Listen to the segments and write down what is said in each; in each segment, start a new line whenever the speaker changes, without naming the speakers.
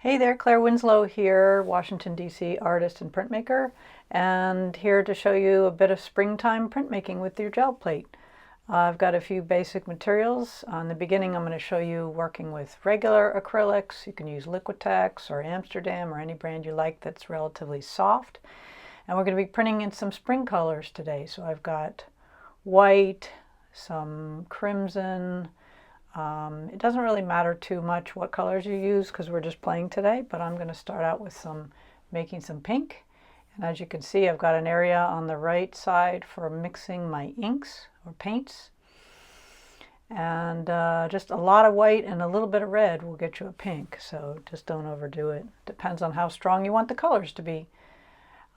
Hey there, Claire Winslow here, Washington, D.C. artist and printmaker, and here to show you a bit of springtime printmaking with your gel plate. I've got a few basic materials. In the beginning, I'm going to show you working with regular acrylics. You can use Liquitex or Amsterdam or any brand you like that's relatively soft. And we're going to be printing in some spring colors today. So I've got white, some crimson. It doesn't really matter too much what colors you use because we're just playing today, but I'm going to start out with making some pink. And as you can see, I've got an area on the right side for mixing my inks or paints. And just a lot of white and a little bit of red will get you a pink, so just don't overdo it. Depends on how strong you want the colors to be.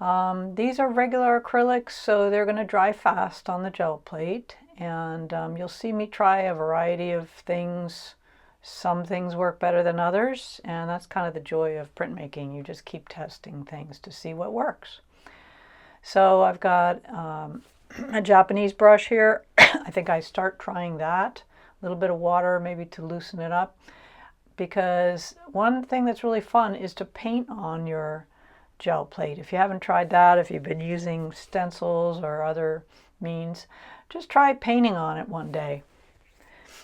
These are regular acrylics, so they're going to dry fast on the gel plate. And you'll see me try a variety of things. Some things work better than others, and that's kind of the joy of printmaking. You just keep testing things to see what works. So I've got a Japanese brush here. I think I start trying that. A little bit of water maybe to loosen it up. Because one thing that's really fun is to paint on your gel plate. If you haven't tried that, if you've been using stencils or other means, just try painting on it one day.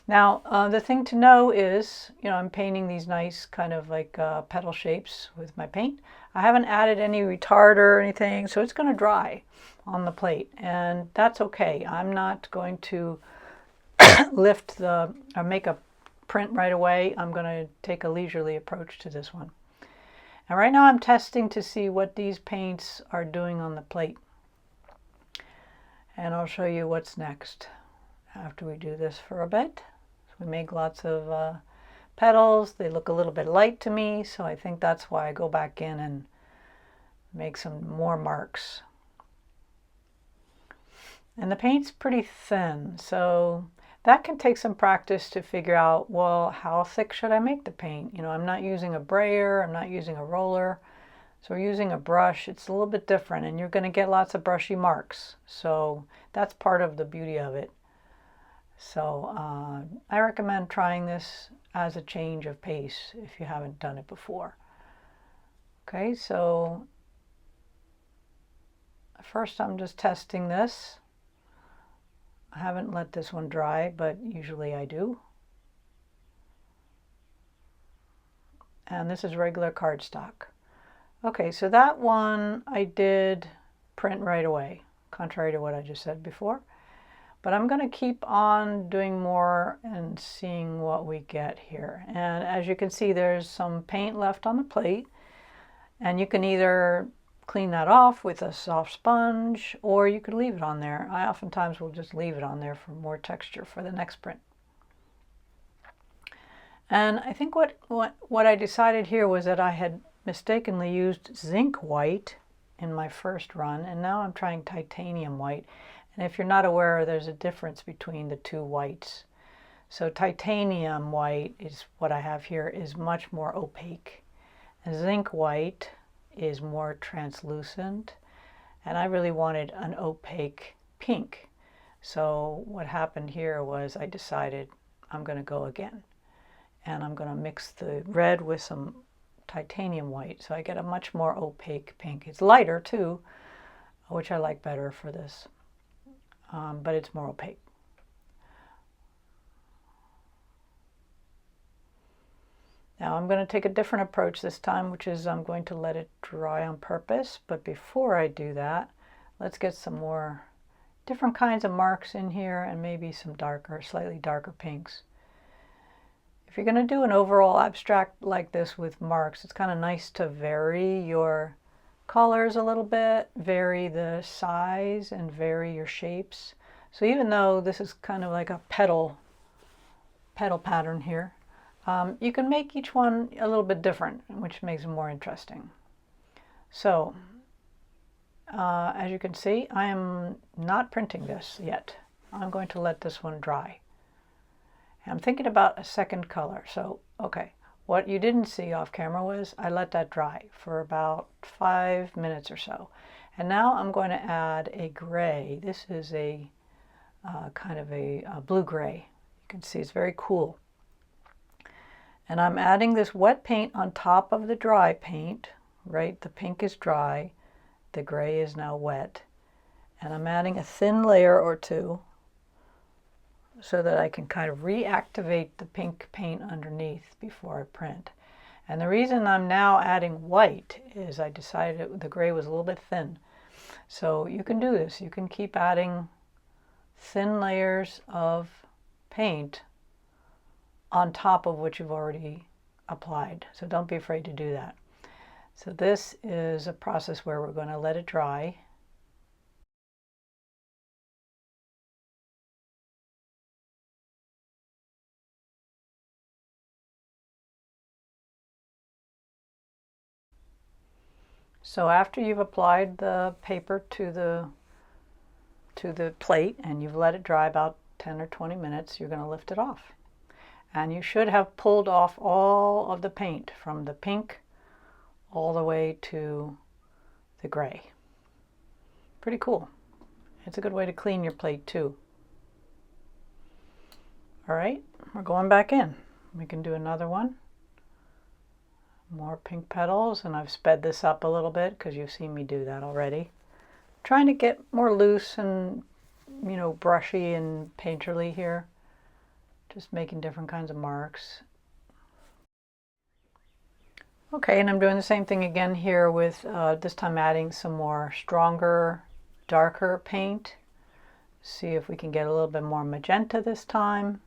Now, the thing to know is, I'm painting these nice kind of like petal shapes with my paint. I haven't added any retard or anything, so it's going to dry on the plate, and that's okay. I'm not going to lift or make a print right away. I'm going to take a leisurely approach to this one. And right now I'm testing to see what these paints are doing on the plate. And I'll show you what's next after we do this for a bit. So we make lots of petals. They look a little bit light to me, so I think that's why I go back in and make some more marks. And the paint's pretty thin, so that can take some practice to figure out, well, how thick should I make the paint? I'm not using a brayer, I'm not using a roller. So we're using a brush. It's a little bit different, and you're going to get lots of brushy marks. So that's part of the beauty of it. So I recommend trying this as a change of pace if you haven't done it before. Okay, so first I'm just testing this. I haven't let this one dry, but usually I do. And this is regular cardstock. Okay, so that one I did print right away, contrary to what I just said before. But I'm going to keep on doing more and seeing what we get here. And as you can see, there's some paint left on the plate. And you can either clean that off with a soft sponge, or you could leave it on there. I oftentimes will just leave it on there for more texture for the next print. And I think what I decided here was that I had mistakenly used zinc white in my first run, and now I'm trying titanium white. And if you're not aware, there's a difference between the two whites. So titanium white is what I have here, is much more opaque. And zinc white is more translucent, and I really wanted an opaque pink. So what happened here was I decided I'm going to go again, and I'm going to mix the red with some titanium white, so I get a much more opaque pink. It's lighter too, which I like better for this, but it's more opaque. Now I'm going to take a different approach this time, which is I'm going to let it dry on purpose. But before I do that, let's get some more different kinds of marks in here, and maybe some darker, slightly darker pinks. If you're going to do an overall abstract like this with marks, it's kind of nice to vary your colors a little bit, vary the size, and vary your shapes. So even though this is kind of like a petal pattern here, you can make each one a little bit different, which makes it more interesting. So as you can see, I am not printing this yet. I'm going to let this one dry. I'm thinking about a second color. So, okay, what you didn't see off camera was I let that dry for about 5 minutes or so. And now I'm going to add a gray. This is a kind of a blue gray. You can see it's very cool. And I'm adding this wet paint on top of the dry paint, right? The pink is dry, the gray is now wet. And I'm adding a thin layer or two so that I can kind of reactivate the pink paint underneath before I print. And the reason I'm now adding white is I decided the gray was a little bit thin. So you can do this. You can keep adding thin layers of paint on top of what you've already applied. So don't be afraid to do that. So this is a process where we're going to let it dry. So after you've applied the paper to the plate and you've let it dry about 10 or 20 minutes, you're going to lift it off. And you should have pulled off all of the paint from the pink all the way to the gray. Pretty cool. It's a good way to clean your plate too. All right, we're going back in. We can do another one. More pink petals, and I've sped this up a little bit because you've seen me do that already. Trying to get more loose and, you know, brushy and painterly here. Just making different kinds of marks. Okay, and I'm doing the same thing again here with this time adding some more stronger, darker paint. See if we can get a little bit more magenta this time.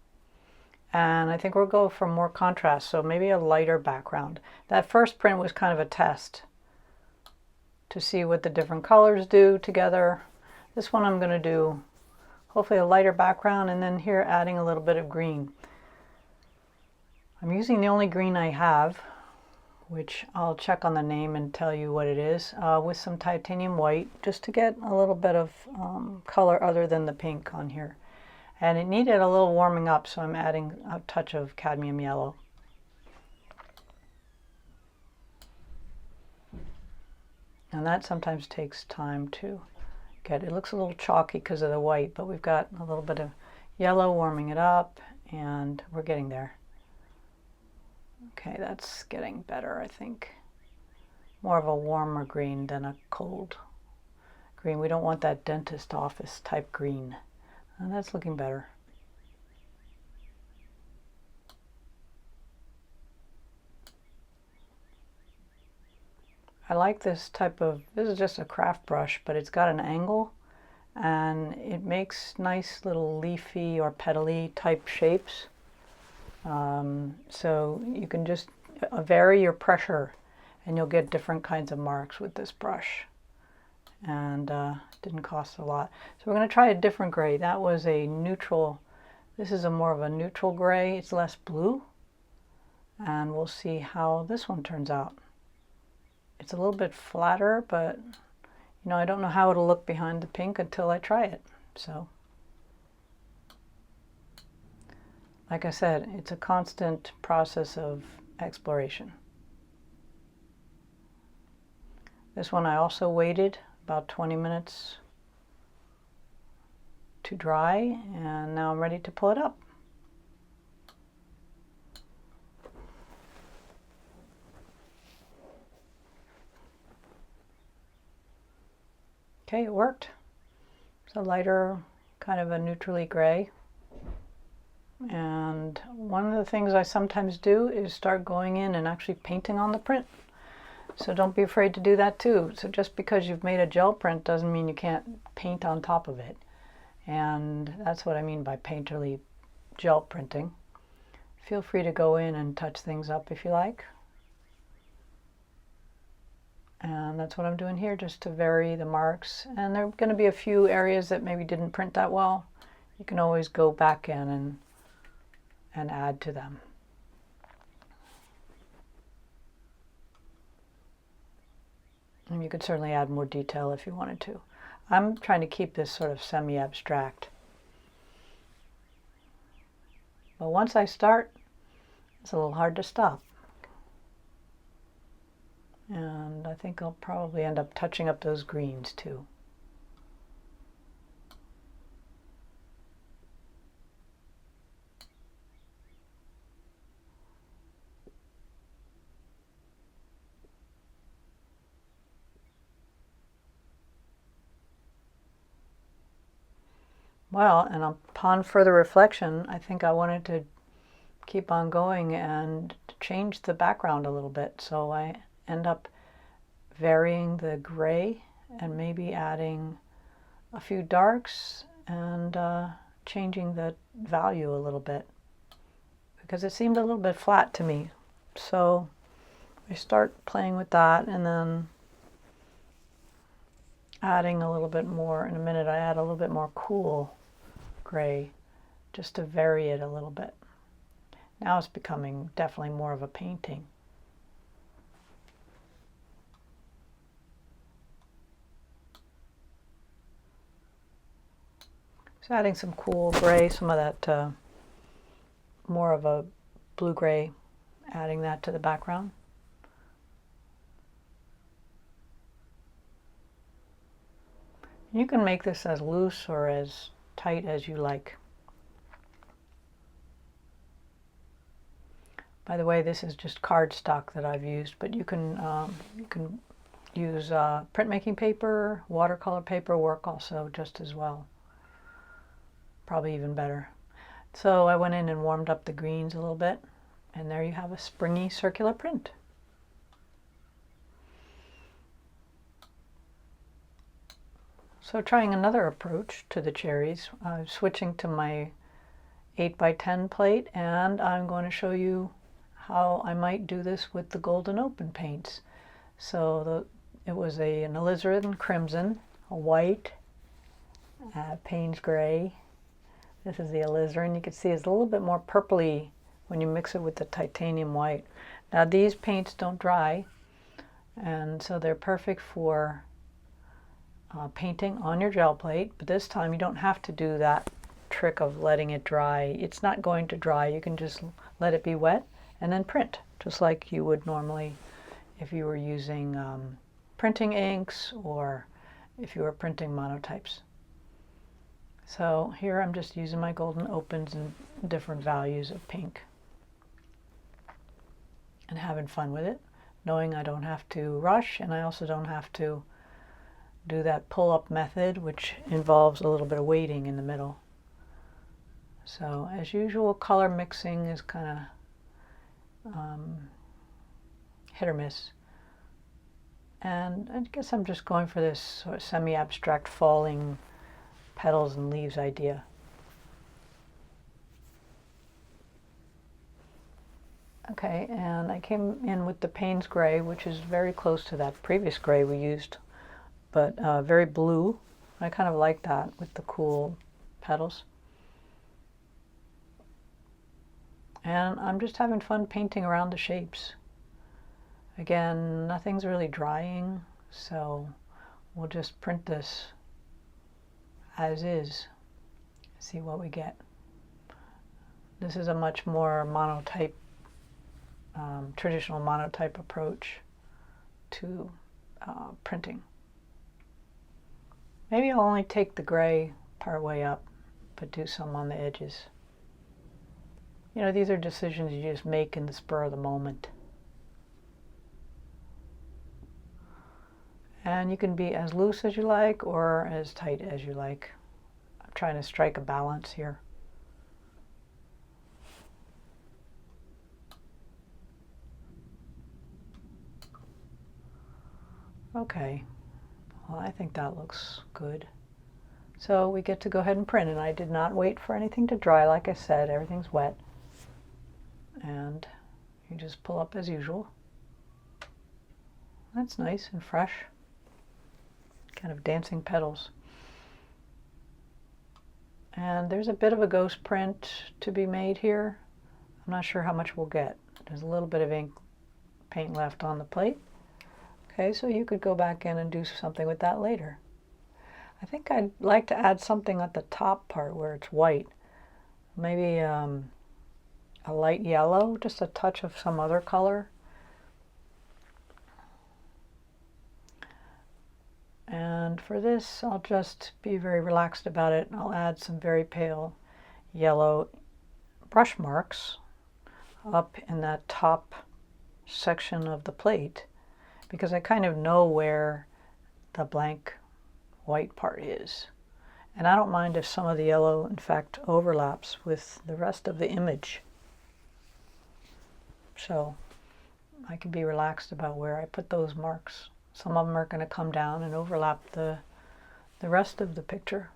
And I think we'll go for more contrast, so maybe a lighter background. That first print was kind of a test to see what the different colors do together. This one I'm going to do hopefully a lighter background, and then here adding a little bit of green. I'm using the only green I have, which I'll check on the name and tell you what it is, with some titanium white, just to get a little bit of color other than the pink on here. And it needed a little warming up, so I'm adding a touch of cadmium yellow. And that sometimes takes time to get. It looks a little chalky because of the white, but we've got a little bit of yellow warming it up, and we're getting there. Okay, that's getting better, I think. More of a warmer green than a cold green. We don't want that dentist office type green. And that's looking better. I like this type of, this is just a craft brush, but it's got an angle and it makes nice little leafy or petally type shapes. So you can just vary your pressure and you'll get different kinds of marks with this brush. And it didn't cost a lot. So we're going to try a different gray. That was a neutral. This is a more of a neutral gray. It's less blue. And we'll see how this one turns out. It's a little bit flatter, but you know, I don't know how it'll look behind the pink until I try it. So like I said, it's a constant process of exploration. This one I also waited about 20 minutes to dry, and now I'm ready to pull it up. Okay, it worked. It's a lighter, kind of a neutrally gray. And one of the things I sometimes do is start going in and actually painting on the print. So don't be afraid to do that too. So just because you've made a gel print doesn't mean you can't paint on top of it. And that's what I mean by painterly gel printing. Feel free to go in and touch things up if you like. And that's what I'm doing here, just to vary the marks. And there are going to be a few areas that maybe didn't print that well. You can always go back in and add to them. And you could certainly add more detail if you wanted to. I'm trying to keep this sort of semi-abstract. But once I start, it's a little hard to stop. And I think I'll probably end up touching up those greens too. Well, and upon further reflection, I think I wanted to keep on going and change the background a little bit. So I end up varying the gray and maybe adding a few darks and changing the value a little bit because it seemed a little bit flat to me. So I start playing with that and then adding a little bit more. In a minute I add a little bit more cool gray just to vary it a little bit. Now it's becoming definitely more of a painting. So adding some cool gray, some of that more of a blue-gray, adding that to the background. You can make this as loose or as tight as you like. By the way, this is just cardstock that I've used, but you can use printmaking paper, watercolor paper work also just as well. Probably even better. So I went in and warmed up the greens a little bit, and there you have a springy circular print. So trying another approach to the cherries, I'm switching to my 8x10 plate, and I'm going to show you how I might do this with the golden open paints. So it was an alizarin crimson, a white, Payne's gray. This is the alizarin. You can see it's a little bit more purpley when you mix it with the titanium white. Now these paints don't dry, and so they're perfect for painting on your gel plate, but this time you don't have to do that trick of letting it dry. It's not going to dry. You can just let it be wet and then print, just like you would normally if you were using printing inks or if you were printing monotypes. So here I'm just using my golden opens in different values of pink and having fun with it, knowing I don't have to rush, and I also don't have to do that pull-up method, which involves a little bit of weighting in the middle. So as usual, color mixing is kind of hit or miss. And I guess I'm just going for this sort of semi-abstract falling petals and leaves idea. Okay, and I came in with the Payne's gray, which is very close to that previous gray we used, but very blue. I kind of like that with the cool petals. And I'm just having fun painting around the shapes. Again, nothing's really drying, so we'll just print this as is, see what we get. This is a much more monotype, traditional monotype approach to printing. Maybe I'll only take the gray part way up, but do some on the edges. You know, these are decisions you just make in the spur of the moment. And you can be as loose as you like or as tight as you like. I'm trying to strike a balance here. Okay, well, I think that looks good. So we get to go ahead and print, and I did not wait for anything to dry. Like I said, everything's wet. And you just pull up as usual. That's nice and fresh. Kind of dancing petals. And there's a bit of a ghost print to be made here. I'm not sure how much we'll get. There's a little bit of ink paint left on the plate. Okay, so you could go back in and do something with that later. I think I'd like to add something at the top part where it's white. Maybe a light yellow, just a touch of some other color. And for this, I'll just be very relaxed about it. I'll add some very pale yellow brush marks up in that top section of the plate, because I kind of know where the blank white part is. And I don't mind if some of the yellow, in fact, overlaps with the rest of the image. So I can be relaxed about where I put those marks. Some of them are going to come down and overlap the rest of the picture.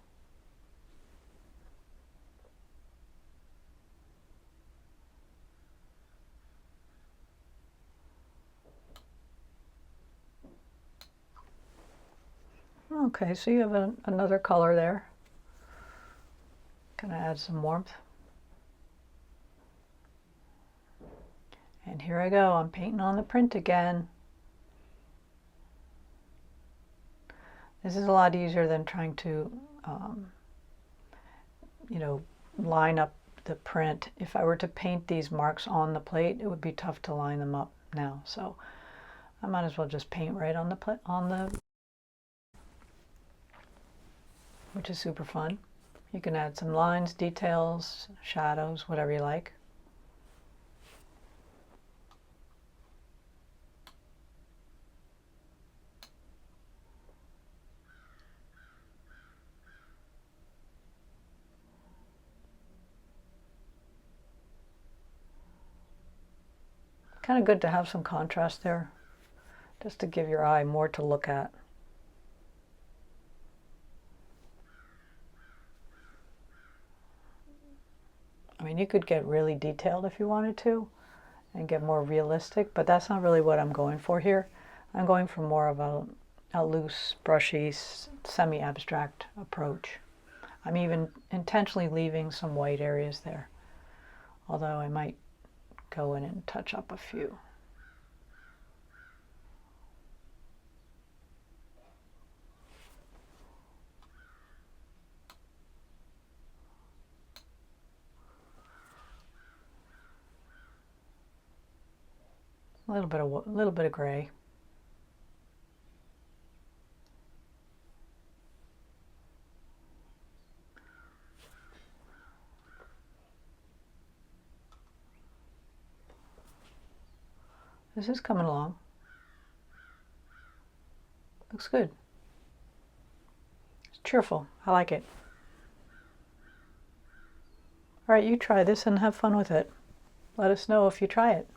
Okay, so you have another color there. Gonna add some warmth. And here I go, I'm painting on the print again. This is a lot easier than trying to, you know, line up the print. If I were to paint these marks on the plate, it would be tough to line them up now. So I might as well just paint right on the which is super fun. You can add some lines, details, shadows, whatever you like. Kind of good to have some contrast there, just to give your eye more to look at. I mean, you could get really detailed if you wanted to and get more realistic, but that's not really what I'm going for here. I'm going for more of a loose, brushy, semi-abstract approach. I'm even intentionally leaving some white areas there, although I might go in and touch up a few. A little bit of gray. This is coming along. Looks good. It's cheerful. I like it. All right, you try this and have fun with it. Let us know if you try it.